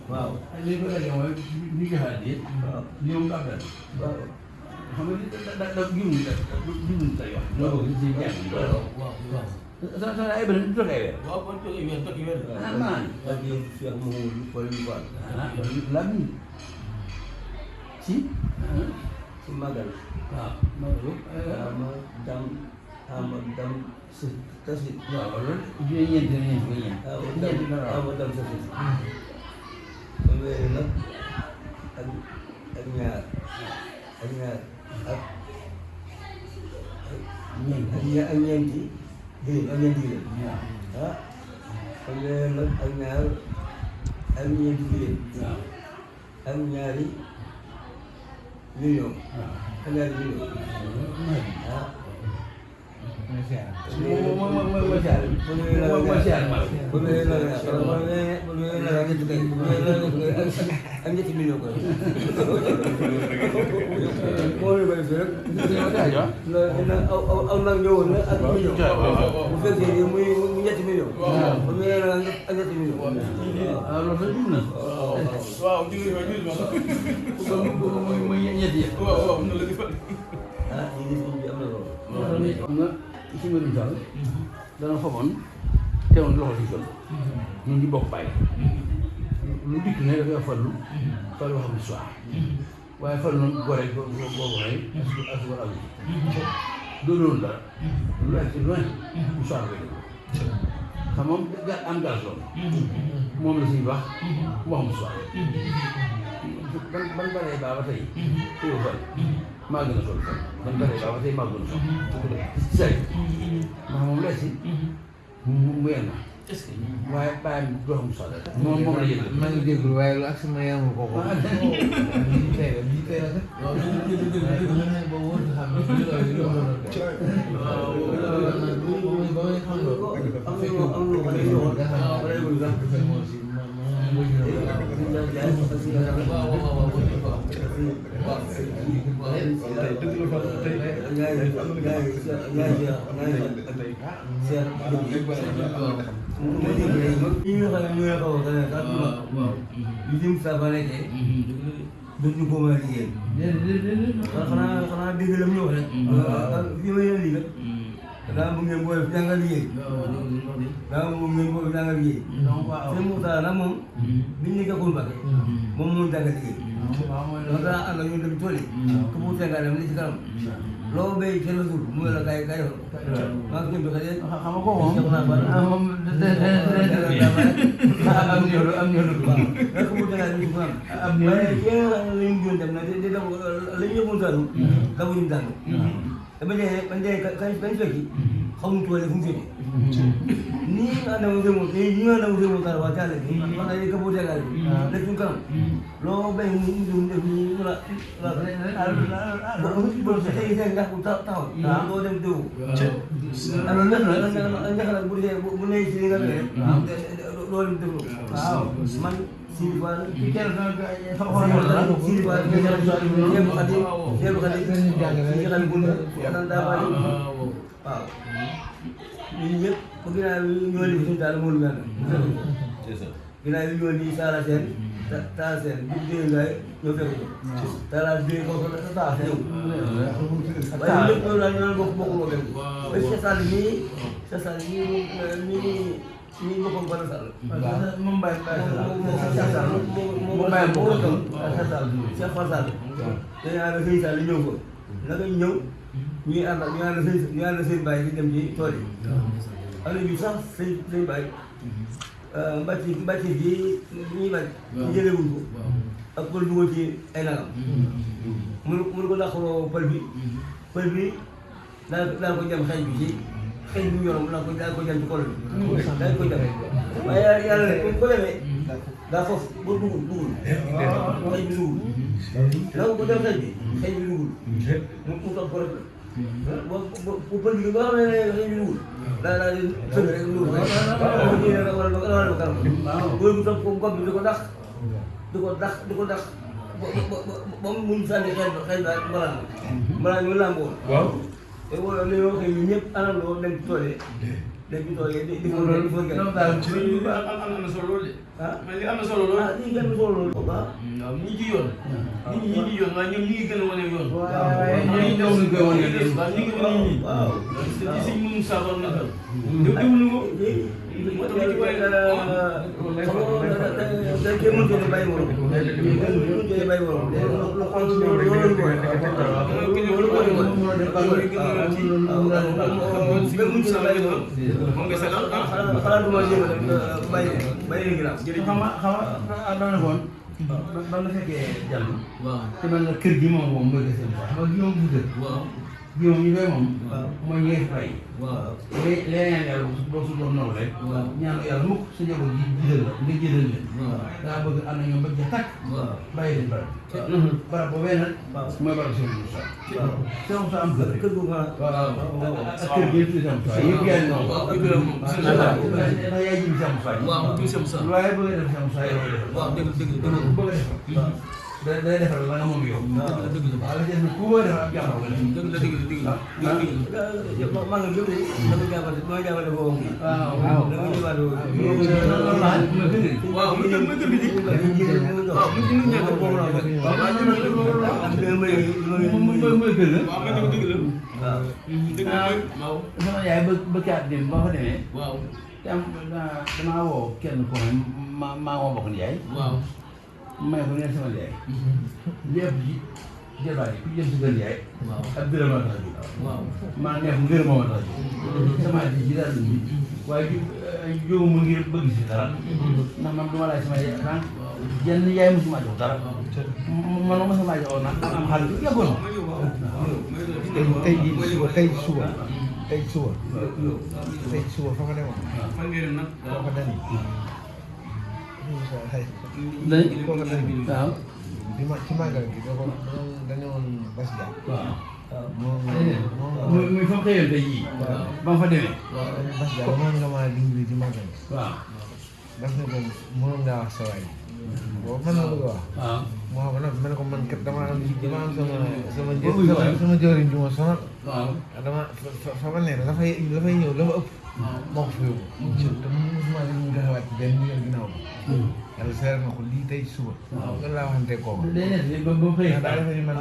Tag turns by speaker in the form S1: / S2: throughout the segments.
S1: waaw lii ko daje mooy li nga xam ne lii moom daa bëri waaw xam nga da jiwul tey wax ñoo bëgg ci jàng sa ay bëri du toog ay weer waaw kon toog ay weer toog ay weer maa ak yéen Cheikh Mouhamadou Fall Fall lan ci magal waaw ma dam si tasi waaw loolu ñeent ma dam sa si ma wéere nag ak ñaar ak ñeenti giléem ah ma wéere nag ak ñaar ak ñeenti giléem ak ñaari million ak ñaari million ah ñetti million ko moo lay bëri rek aw nag ñëwoon na ak million bu fekkee muy ñetti million ak ñetti million loolu na waaw muy ñetti yëpp waaw am na la di fa ah ñu ngi am na loolu xam nga ci mbirum daal dana famoon teewoon loxo ci sol ñun di bokk bàyyi lu dikk ne dafay fallu xam histoire waaye fallu noonu gore boobu xëy asgor amu doo doon dara lu ak ci loin histoire koy dégg xam moom am garçon moom la siy wax waxum histoire ban baree baa ba tey téyo fal maa gën a sol fal ban baree baa ba tey maa gën a sol say ndax moom lay si mu yenn waaye bàyyam doo xam sol moom la yëg
S2: maa ngi déglu waaye lu ak sama yamu ko ko bii tey la ba wóor xam
S1: duñu ko mën a liggéey. xanaa dégg la mu ñëw rek. fii ma yéen a liggéey. daa bëgg ngeen boole fi jàngal liggéey. daa bëgg ngeen boole fi jàngal liggéey. sëñ Moussa nag moom. bi ñu nekkee Koungheul moom moo jàngal liggéey. donc daa ànd ak ñun tamit tool yi. ku mu tënkaa dem li ci kanam. loo béy kenn suul mu ne la kay defal. maa ngi koy joxe xam nga ko moom. moom am ñëw rek mu tënkaa dem ci kanam. waaye ki nga xam ne lañu doon dem nag di def la ñu yëngu Saalum. dafuñu jàng. te bañ a fekki xamuñu tool yi fu mu féete. nii nga ànd ak nii nga ànd ak Sëñ Moussa waa Thialé bi. wax dëgg ka boo tegaale bi. nekk suñu kanam. loo béy mu def nii la bon tey seen ndax bu taxaw. doo dem déw. alors ndax nag bu nee ci li nga bëgg rek. doo dem déw. waaw man Sidi Fall. kenn Sidi Fall Cheikh Khady waaw ñun ñëpp ba ginnaaw bi ñoo li suñu taal moolu mel ginnaaw bi ñoo li Talla Sène Talla Sène bu dee ngaay ñoo fekk ko Talla dee ko Talla Sène waaye ñëpp ñoo daal ñoo bokk moo dem ba Cheikh Sall nii boppam Bada Sall moom Mbaye Cheikh Fall Sall dañu ànd Sëñ Sall ñëw ko naka ñëw ñu ànd seen bàyyi di dem ci tool yi am na ñu sax seen bàyyi mbàcc ji ñuy bañ ñu jëlee wuñ ko ak pël dugal ci ay nagam mun ko dàqaloo pël bi daal ko jam xeeñ bi ci xeeñ bi ñorom daal ko jam ci kol bi daal ko jam waaye yàlla ne ko demee daa foofu ba dugul xeeñ bi dugul ndax ko dem xeeñ bi dugul mu toog ko rek bu pël bi ba xam ne xeeñ bi dugul daal di sëgg rek dugul wala kanam loolu mu toog ko gob bi di ko dax ba mu sànni xel daal mbalaan ñu làmboo.
S2: waaw.
S1: te wala li yoo xam ne ñëpp àndandoo dem ci tool yi. dem ci tool yi di ko loolu daal
S3: am na solo loolu de.
S1: ah
S3: mais li am na solo loolu.
S1: ah lii gën a solo loolu. waaw
S3: waaw ñu ngi ci yoon. nit ñi ñu ngi ci yoon waaye ñoom ñu ngi gën a wane yoon.
S2: waaye ñooy ñëw ñu koy wane yoon.
S3: waaw ñu ngi wane nit ñi.
S1: waaw
S3: te ci suñ mënum saafara na dal. déglu ko. moo tax ñu ci bàyyi
S1: kenn mënut a bàyyi morom. kenn mënut a bàyyi morom. xalaatuma jéem a bàyyi ginnaaw.
S2: xam nga dama ne woon. ba nga fekkee jàll.
S3: waaw
S2: te man la kër gi moom mooy gis nga xam nga gi moom du dëkk.
S3: waaw
S2: gi moom ñu koy moom. mooy ñeenti fay.
S3: waaw
S2: leneen yàlla boo su doon naw rek.
S3: waaw
S2: ñaan yàlla mukk sa njaboot ji jiital la nga jiital leen.
S3: waaw
S2: daa bëgg ànd ak ñoom ba jeex tàkk.
S3: waaw
S2: bàyyi leen barab. barab boobee nag. mooy barab Cheikh Moussa. Cheikh Moussa am kër rek.
S1: kër googu ah.
S2: waaw ak kër gi yëpp Cheikh Moussa yëpp yaa ngi noonu.
S3: waaw dëgg la moom
S2: ndax yaay ji Cheikh Moussa.
S3: waaw mu tudd Cheikh Moussa.
S2: waaye bëgg a def Cheikh Moussa yow defal.
S3: waaw dëgg dëgg
S2: bëgg a defal. day defal la nga moom yow.
S3: dëgg la
S2: waaw la ca ku bëgg a defal ab jàmm nga def.
S3: dëgg la dëgg la dëgg la.
S1: maa ngi jógee dama jàppale boobu.
S2: waaw
S1: dama jàppale boobu.
S3: waaw mu ngi mu ngi bi waaw mu ngi ñu ñëw ko waaw
S2: mooy kër ga.
S3: waaw ma dëgg la
S1: waaw.
S3: dëgg la waaw
S2: sama yaay ba caat dem ba fa demee.
S3: waaw
S2: te am damaa woo kenn ko xam maa moo bokk ni yaay.
S3: waaw
S2: may ko ne sama yaay. lépp ji jëlaat yi ku jëm si gën yaay.
S3: waaw
S2: ak gërëm a tax a jóg.
S3: waaw
S2: maa neex mu gërëm a tax a jóg. sama ji daal di ji waaye jóg mu ngir bëgg si dara. ndax man du ma laaj sama yaay naan jenn yaay mosuma jox dara. man ma sama joxoon nag am xaalis bu yàggoon ma.
S4: tey suba fa nga demoon.
S3: fan ngeen nag
S4: foo ko dani.
S2: waaw.
S4: ci màggal gi dañu woon Bass Dia.
S2: waaw. muy fa mu xëyoon tey jii. ba mu fa demee.
S4: Bass Dia mënoon nga maa dimbali ci màggal gi.
S2: waaw.
S4: daf ne ko mënoon ngaa wax sa waay. boobu man la bëgg a wax.
S2: waaw.
S4: moo xam ne ko man kat dama am sama jëriñ ju ma sonal.
S2: waaw.
S4: dama fa ma ne dafay ñëw la ma ëpp. moo ko fa yóbbu. te mosuma leen mu gaxewaat ci benn yoon ginnaaw ba. yàlla seer na ko lii tey suba.
S2: waaw
S4: nga laa waxante kooku.
S2: day nekk ba mu xëy.
S4: daa defe ni man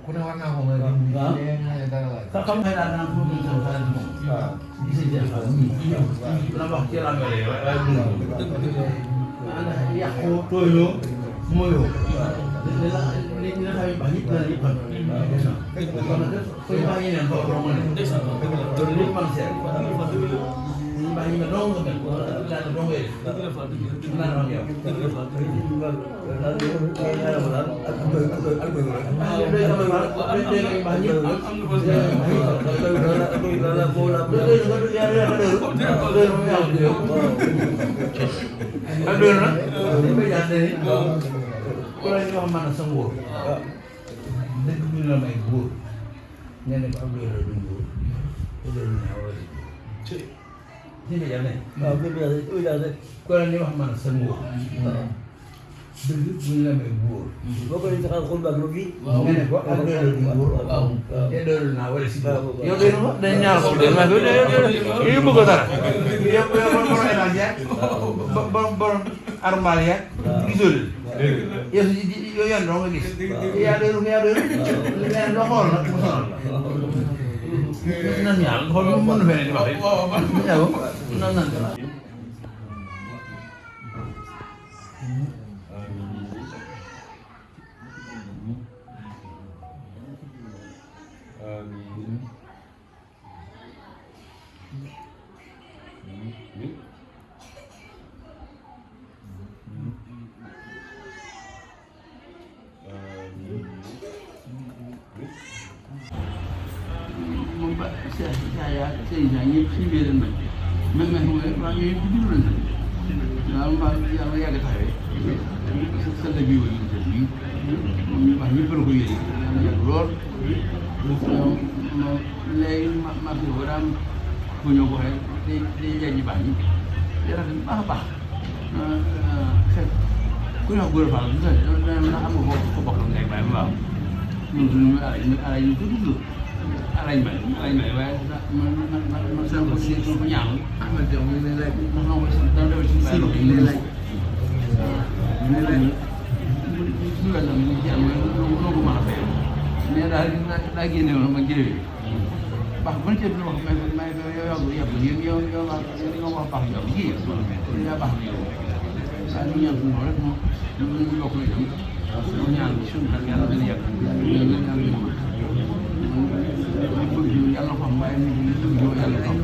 S4: ku ne war naa ko mën a dimbali.
S2: waaw
S4: ne dara laaj.
S2: xam nga daal naa ko mën a soxla ci moom.
S4: waaw.
S2: gis nga jël la wax ci la mbele waaye bu yàqoo tooyoo mooyoo. li nga xam ne baax ñëpp la ñëpp xam. kon nag koy baax yeneen ba borom ma ne. loolu lépp man seet. ñu baax ñu ne dong nga mel. daal dong ngay def. naan wax yow. ku la ñu wax man sa ngóor dëgg bi la may góor nga ne ko am doole la du ngóor te loolu ne war a si nga jàll
S1: waaw ku la ñu wax man sa ngóor.
S2: dëgg bu ñu la may góor
S1: boo ko defee saxal xol baax na fii.
S2: nga ne ko am doole la du ngóor te loolu naa war a si yow de ma dañ ñaar ko de ma yow bëgg dara yow borom étage yaag borom armoire yaag gisoo yow yow yan doo nga gis yaa doyul leneen loo xool nag mu sonal nan ñaar xool mu mën na feneen di wax rek ñaar nan moom ba yaa sëñ ñëpp suñu biir lañ mel mais xam nga waa ñooy bu jublu lañ waaw mbaa yàlla yàgg taxawee sa dëgg yi wala ñu wax ñëpp la ko yëge yàgg lool léegi ma fi ba daan bu ñëw ko waxee day jaay ñu baax ñi day rafet bu baax a baax fekk ku ñu wax góor a faal na am nga ko bokk
S3: tudd alaaj ñu ko tudd alaaj may waaye man sax ko si ko ñaan
S4: Ahmed Diop ñu ne laaj
S3: ndax ma ko dana def ci bàyyi loxo yi laaj ñu laaj ñu la ñu jàng noo ko mën a fay mais daal daa génne woon ma jëlee baax ban ceeb bi wax may yow nga wax baax yow ji yaa baax yow waaye ñu ñaan suñu rek moom ñu yokk la jëm ñu ñaan suñu xel yàlla dana yàgg yàlla bëgg yàlla xam waaye nit ñi bëgg yàlla xam